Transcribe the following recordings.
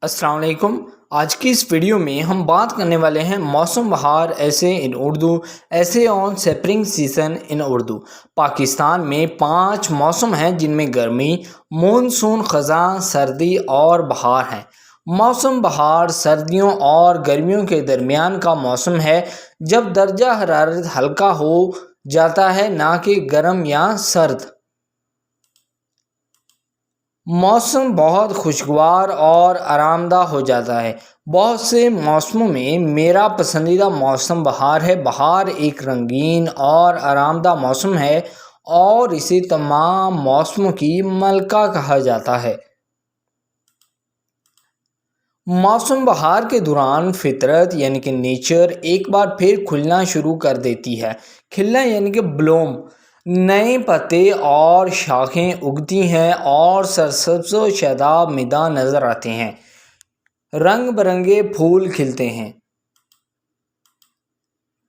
अस्सलाम वालेकुम। आज की इस वीडियो में हम बात करने वाले हैं मौसम बहार ऐसे इन उर्दू, ऐसे on spring season in Urdu. Pakistan में 5 मौसम हैं जिनमें गर्मी, मानसून, ख़ज़ां, सर्दी और बहार हैं। मौसम बहार सर्दियों और गर्मियों के दरमियान का मौसम है जब दर्जा हरारत हल्का हो जाता है, ना कि गर्म या सर्द। मौसम बहुत खुशगवार और आरामदा हो जाता है। बहुत से मौसमों में मेरा पसंदीदा मौसम बहार है। बहार एक रंगीन और आरामदा मौसम है और इसे तमाम मौसमों की मलका कहा जाता है। मौसम बहार के दौरान फितरत यानी कि नेचर एक बार फिर खुलना शुरू कर देती है। खिलना यानी कि ब्लूम, नए पत्ते और शाखें उगती हैं और सरसब्ज व शादाब मैदान नज़र आते हैं। रंग बिरंगे फूल खिलते हैं,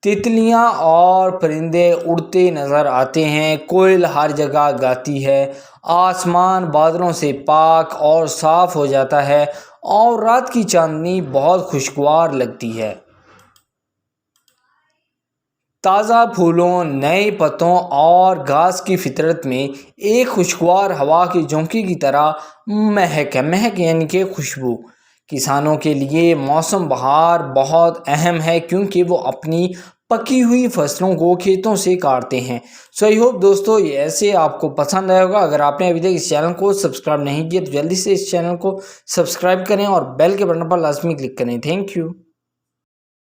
तितलियां और परिंदे उड़ते नज़र आते हैं, कोयल हर जगह गाती है, आसमान बादलों से पाक और साफ़ हो जाता है और रात की चांदनी बहुत खुशगवार लगती है। ताज़ा फूलों, नए पत्तों और घास की फितरत में एक खुशगवार हवा के झोंके की तरह महक है। महक यानी कि खुशबू। किसानों के लिए मौसम बहार बहुत अहम है क्योंकि वो अपनी पकी हुई फसलों को खेतों से काटते हैं। सो आई होप दोस्तों ये ऐसे आपको पसंद आया होगा। अगर आपने अभी तक इस चैनल को सब्सक्राइब नहीं किया तो जल्दी से इस चैनल को सब्सक्राइब करें और बेल के बटन पर लाजमी क्लिक करें। Thank you.